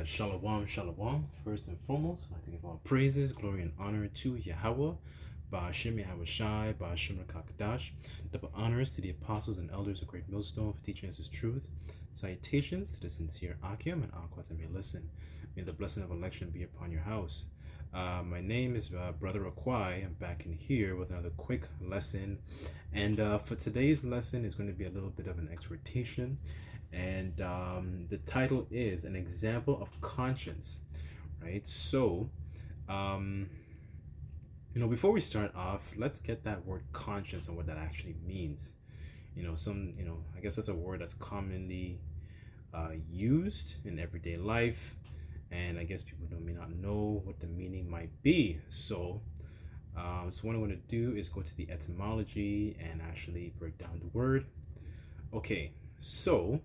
Shalom, shalom. First and foremost, I'd like to give all praises, glory, and honor to Yahweh, Ba'ashem Yahweh Shai, Ba'ashem Rakakadash. Double honors to the apostles and elders of Great Millstone for teaching us his truth. Salutations to the sincere Akim and Aqua that may listen. May the blessing of election be upon your house. My name is Brother Akwai. I'm back in here with another quick lesson. And for today's lesson is going to be a little bit of an exhortation. And the title is An Example of Conscience, right? So, before we start off, let's get that word conscience and what that actually means. I guess that's a word that's commonly used in everyday life, and I guess people may not know what the meaning might be. So what I'm going to do is go to the etymology and actually break down the word. Okay, so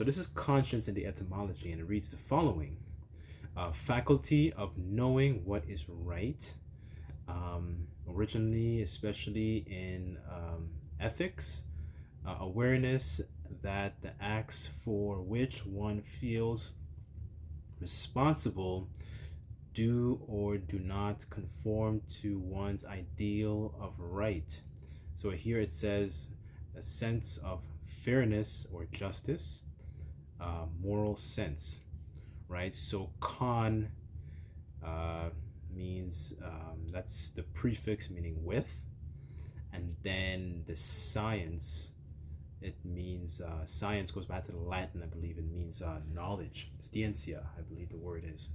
this is conscience in the etymology, and it reads the following: faculty of knowing what is right. Originally, especially in ethics, awareness that the acts for which one feels responsible do or do not conform to one's ideal of right. So here it says a sense of fairness or justice, moral sense, right? So con means that's the prefix meaning with, and then the science, it means science goes back to the Latin. I believe it means knowledge, scientia, I believe the word is,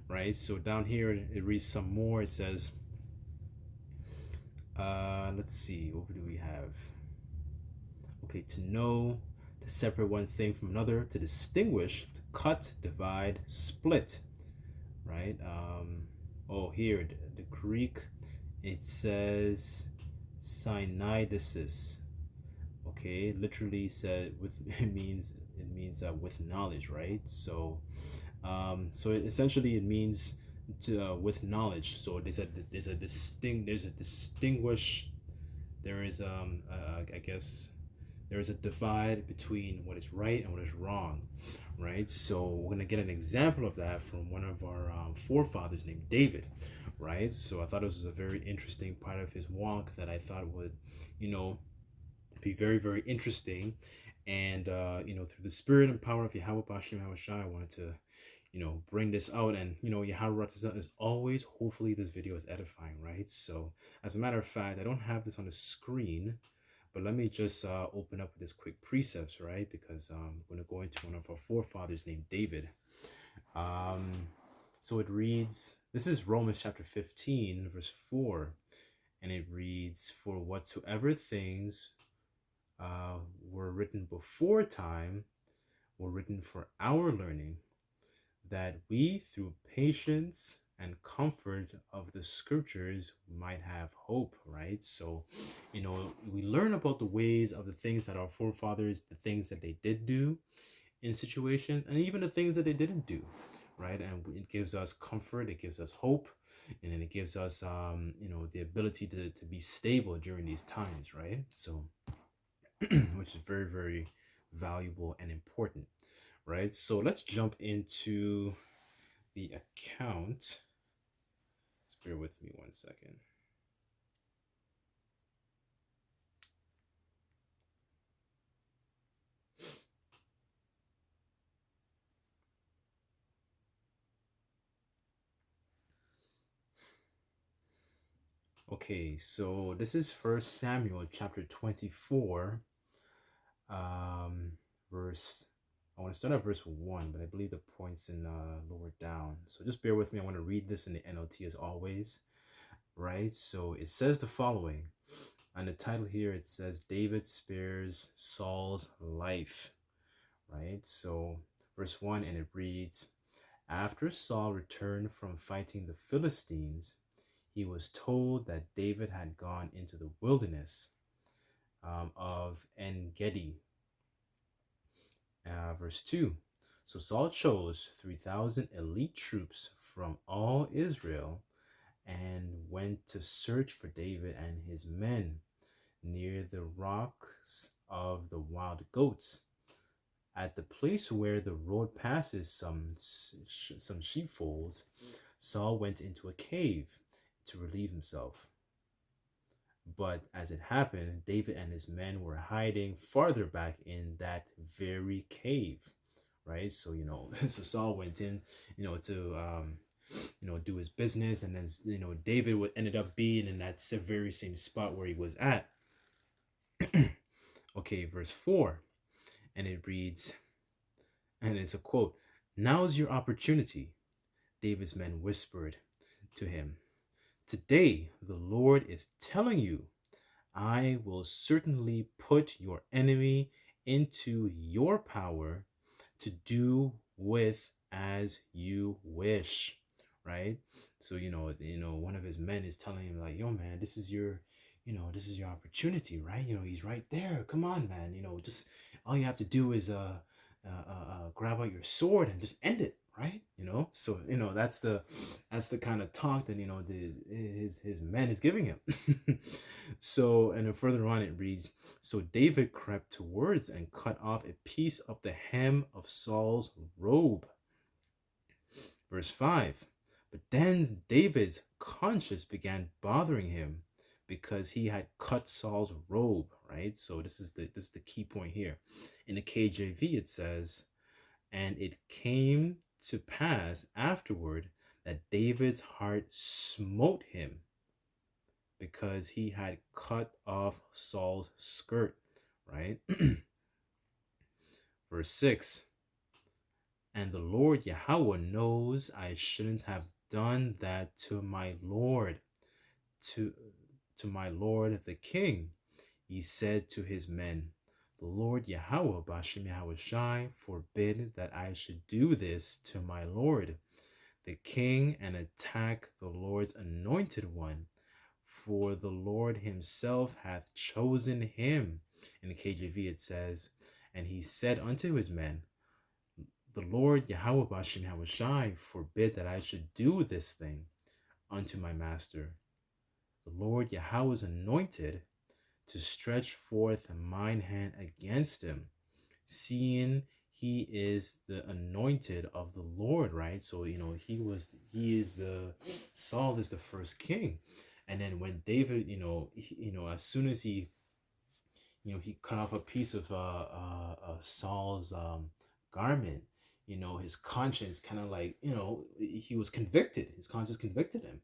right? So down here it reads some more. It says let's see, what do we have? Okay, to know, to separate one thing from another, to distinguish, to cut, divide, split, right? Here the Greek, it says synidesis. Okay, literally said with it means with knowledge, right? So essentially it means to with knowledge. So there's a distinguish. There is I guess there is a divide between what is right and what is wrong, right? So we're gonna get an example of that from one of our forefathers named David, right? So I thought this was a very interesting part of his walk that I thought would, be very, very interesting. And through the spirit and power of Yahweh Bashim Hawashai, I wanted to bring this out. And Yahweh as always, hopefully this video is edifying, right? So as a matter of fact, I don't have this on the screen, but let me just open up with this quick precepts, right? Because I'm going to go into one of our forefathers named David. So it reads, this is Romans chapter 15 verse 4, and it reads, for whatsoever things were written before time were written for our learning, that we through patience and comfort of the scriptures might have hope, right? So we learn about the ways of the things that our forefathers, the things that they did do in situations, and even the things that they didn't do, right? And it gives us comfort, it gives us hope, and then it gives us the ability to be stable during these times, right? So which is very, very valuable and important, right? So let's jump into the account. Just bear with me 1 second. Okay, so this is First Samuel chapter 24, verse. I want to start at verse 1, but I believe the point's in lower down. So just bear with me. I want to read this in the NLT as always, right? So it says the following. On the title here, it says David spares Saul's life, right? So verse 1, and it reads, after Saul returned from fighting the Philistines, he was told that David had gone into the wilderness of En-Gedi. Verse 2, so Saul chose 3,000 elite troops from all Israel and went to search for David and his men near the rocks of the wild goats At the place where the road passes some sheepfolds, Saul went into a cave to relieve himself. But as it happened, David and his men were hiding farther back in that very cave, right? So, so Saul went in, to do his business, and then David ended up being in that very same spot where he was at. Okay, verse 4, and it reads, and it's a quote: "Now's your opportunity," David's men whispered to him. "Today the Lord is telling you, I will certainly put your enemy into your power to do with as you wish." Right? So, one of his men is telling him, like, "Yo, man, this is your opportunity, right? He's right there. Come on, man. Just all you have to do is grab out your sword and just end it, right? So that's the kind of talk that his men is giving him. So, and then further on it reads, "So David crept towards and cut off a piece of the hem of Saul's robe." Verse 5, "But then David's conscience began bothering him because he had cut Saul's robe," right? So this is the key point here. In the KJV it says, "And it came to pass afterward that David's heart smote him because he had cut off Saul's skirt," right? Verse 6, "And the Lord Yahweh knows I shouldn't have done that to my Lord, to my Lord the king." He said to his men, "The Lord Yahweh Bashem Yahweh Shai forbid that I should do this to my Lord the king and attack the Lord's anointed one, for the Lord himself hath chosen him." In the KJV it says, "And he said unto his men, The Lord Yahweh Bashem Yahweh Shai forbid that I should do this thing unto my master, the Lord Yahweh's anointed, to stretch forth mine hand against him, seeing he is the anointed of the Lord," right? So, Saul is the first king. And then when David, as soon as he cut off a piece of Saul's garment, his conscience kind of like, he was convicted. His conscience convicted him,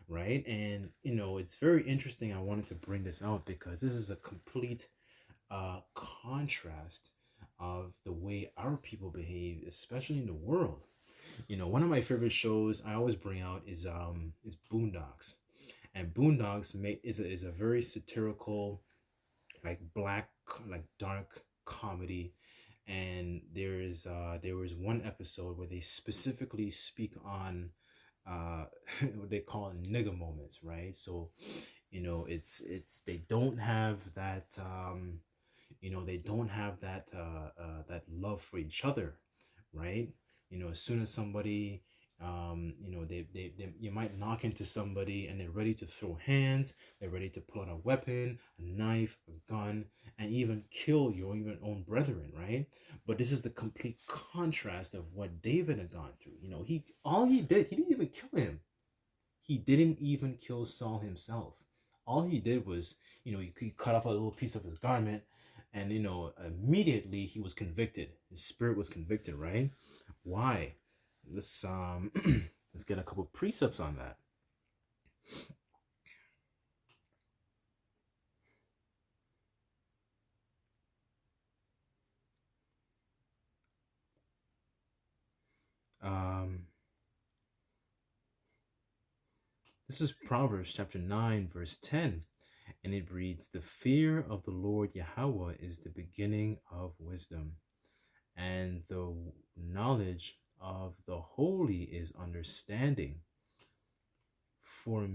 right? And, it's very interesting. I wanted to bring this out because this is a complete contrast of the way our people behave, especially in the world. One of my favorite shows I always bring out is Boondocks. And Boondocks is a very satirical, like black, like dark comedy. And there was one episode where they specifically speak on what they call nigga moments, right? So, it's they don't have that they don't have that love for each other, right? As soon as somebody they you might knock into somebody and they're ready to throw hands, they're ready to pull out a weapon, a knife, a gun, and even kill your even own brethren, right? But this is the complete contrast of what David had gone through. He didn't even kill him. He didn't even kill Saul himself. All he did was, he cut off a little piece of his garment, and immediately he was convicted. His spirit was convicted, right? Why? Let's let's get a couple precepts on that. This is Proverbs chapter 9, verse 10, and it reads, "The fear of the Lord Yahweh is the beginning of wisdom, and the knowledge of the holy is understanding. For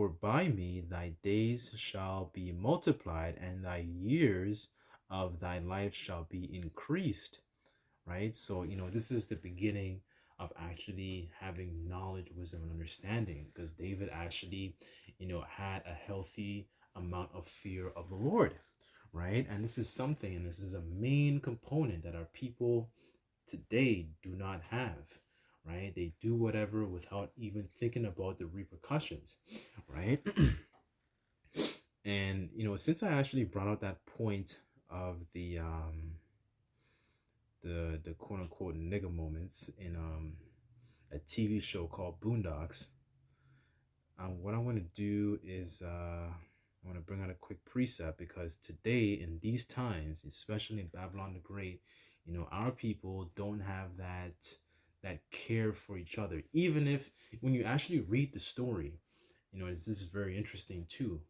by me thy days shall be multiplied, and thy years of thy life shall be increased." Right? So, this is the beginning of actually having knowledge, wisdom, and understanding, because David actually, had a healthy amount of fear of the Lord, right? And this is something, and this is a main component that our people today do not have, right? They do whatever without even thinking about the repercussions, right? And since I actually brought out that point of the quote unquote nigga moments in a TV show called Boondocks, what I want to do is I want to bring out a quick precept, because today in these times, especially in Babylon the Great, our people don't have that care for each other. Even if when you actually read the story, this is very interesting too.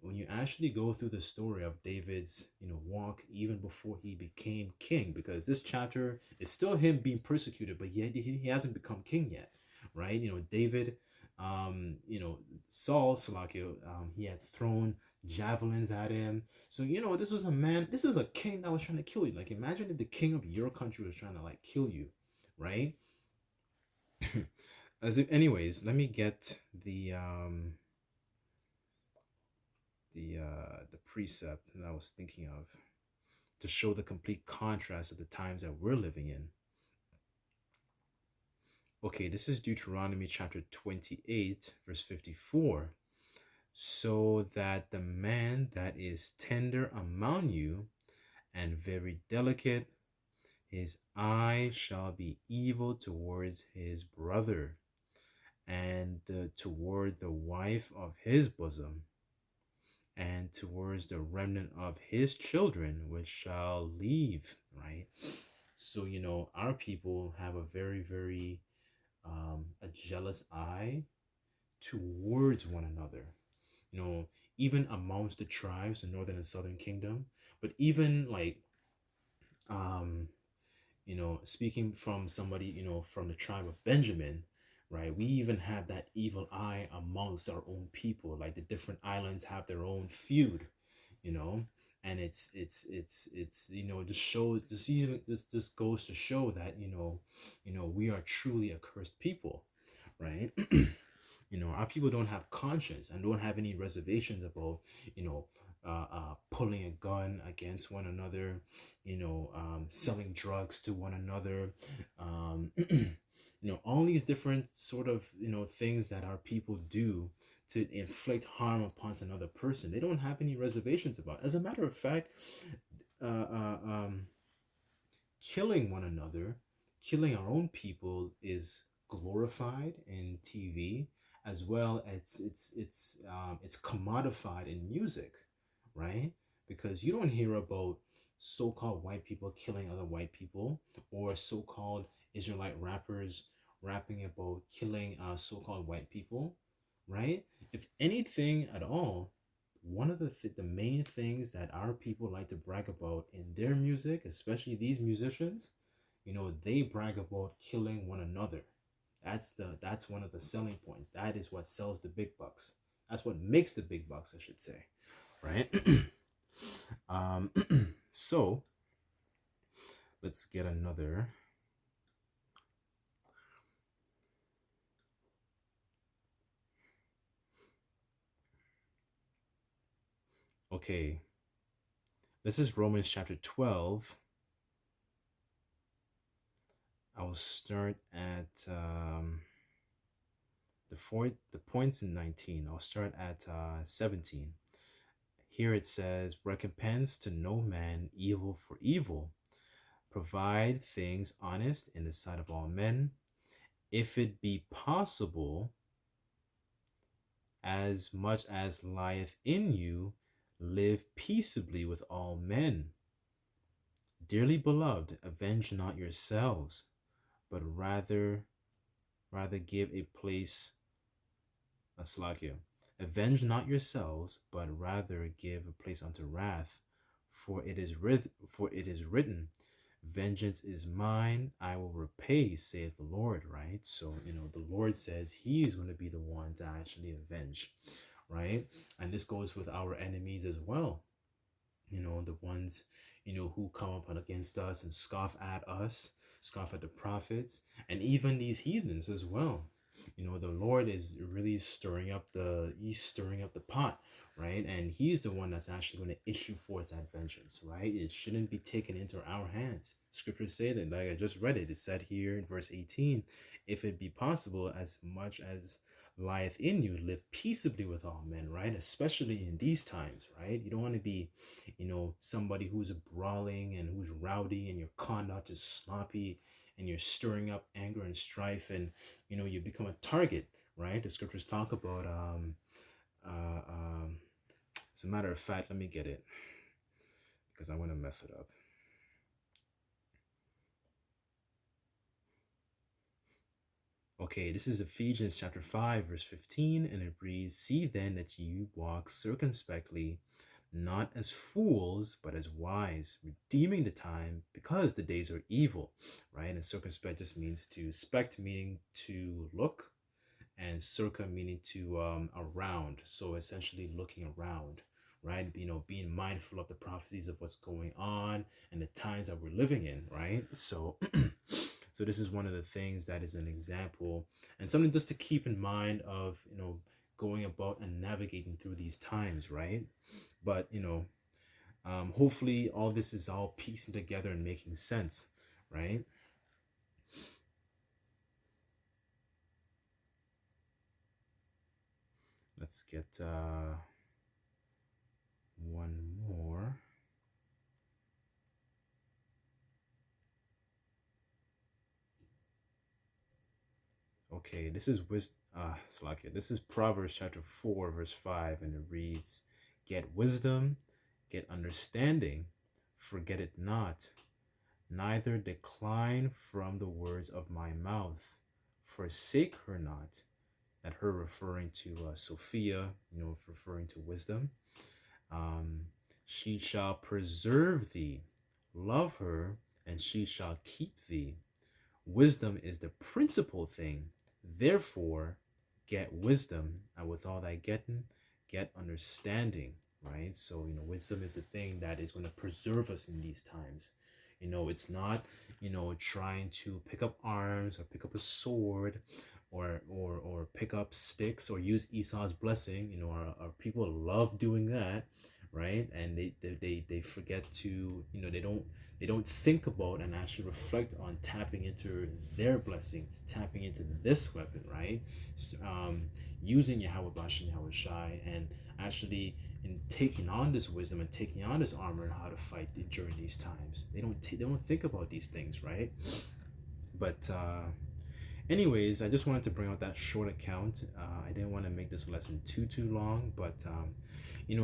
When you actually go through the story of David's, walk even before he became king, because this chapter is still him being persecuted, but yet he hasn't become king yet, right? David, Saul, Salakio, he had thrown javelins at him. So, this was a man, this is a king that was trying to kill you. Like, imagine if the king of your country was trying to, like, kill you, right? As if, anyways, let me get the precept that I was thinking of to show the complete contrast of the times that we're living in. Okay, this is Deuteronomy chapter 28, verse 54. So that the man that is tender among you and very delicate, his eye shall be evil towards his brother, and toward the wife of his bosom, and towards the remnant of his children, which shall leave, right? So, our people have a very, very a jealous eye towards one another, you know, even amongst the tribes, the northern and southern kingdom, but even like, um, speaking from somebody, from the tribe of Benjamin, right? We even have that evil eye amongst our own people. Like the different islands have their own feud, you know, and it's just shows this even this goes to show that we are truly a cursed people, right? Our people don't have conscience and don't have any reservations about you know pulling a gun against one another, selling drugs to one another, all these different sort of things that our people do to inflict harm upon another person. They don't have any reservations about. As a matter of fact, uh, uh, um, killing one another, killing our own people is glorified in TV, as well as it's commodified in music, right? Because you don't hear about so-called white people killing other white people, or so-called Israelite rappers rapping about killing so-called white people, right? If anything at all, one of the main things that our people like to brag about in their music, especially these musicians, they brag about killing one another. That's one of the selling points. That is what sells the big bucks. That's what makes the big bucks, I should say, right? um, so let's get another. Okay, this is Romans chapter 12. I will start at the points in 19. I'll start at 17. Here it says, recompense to no man evil for evil. Provide things honest in the sight of all men. If it be possible, as much as lieth in you, live peaceably with all men. Dearly beloved, avenge not yourselves, but rather give a place Aslakia. Avenge not yourselves, but rather give a place unto wrath, for it is written, vengeance is mine, I will repay, saith the Lord, right? So, the Lord says he is going to be the one to actually avenge, right? And this goes with our enemies as well. The ones, who come up against us and scoff at us, scoff at the prophets, and even these heathens as well. The Lord is really stirring up the pot, right? And he's the one that's actually going to issue forth that vengeance, right? It shouldn't be taken into our hands. Scriptures say that, like I just read it, it said here in verse 18, if it be possible, as much as lieth in you, live peaceably with all men, right? Especially in these times, right? You don't want to be, somebody who's brawling and who's rowdy, and your conduct is sloppy, and you're stirring up anger and strife, and you become a target, right? The scriptures talk about uh, um, as a matter of fact, let me get it because I'm going to mess it up. Okay, this is Ephesians chapter 5, verse 15, and it reads, see then that you walk circumspectly, not as fools, but as wise, redeeming the time, because the days are evil, right? And circumspect just means to spect, meaning to look, and circa meaning to around. So essentially looking around, right? Being mindful of the prophecies of what's going on and the times that we're living in, right? So so this is one of the things that is an example and something just to keep in mind of going about and navigating through these times, right? But hopefully all this is all piecing together and making sense, right? Let's get one more. Okay, this is This is Proverbs chapter 4, verse 5, and it reads, get wisdom, get understanding, forget it not, neither decline from the words of my mouth. Forsake her not. That her referring to Sophia, referring to wisdom. Um, she shall preserve thee, love her, and she shall keep thee. Wisdom is the principal thing. Therefore, get wisdom, and with all thy getting, get understanding, right? So, wisdom is the thing that is going to preserve us in these times. It's not, trying to pick up arms or pick up a sword or pick up sticks or use Esau's blessing. Our people love doing that, right? And they forget to, they don't think about and actually reflect on tapping into their blessing, tapping into this weapon, right? Using Yahweh Bashem, Yahweh Shai, and actually in taking on this wisdom and taking on this armor and how to fight during these times. They don't think about these things, right? But anyways, I just wanted to bring out that short account. I didn't want to make this lesson too long, but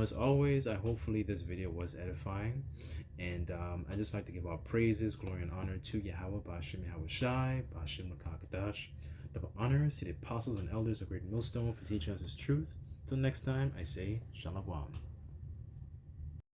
as always, hopefully this video was edifying, and I just like to give all praises, glory, and honor to Yahweh Bashem, Yahweh Shai, Bashem Rakakadash. Double honors to the apostles and elders of Great Millstone for teaching us His truth. Till next time, I say Shalom.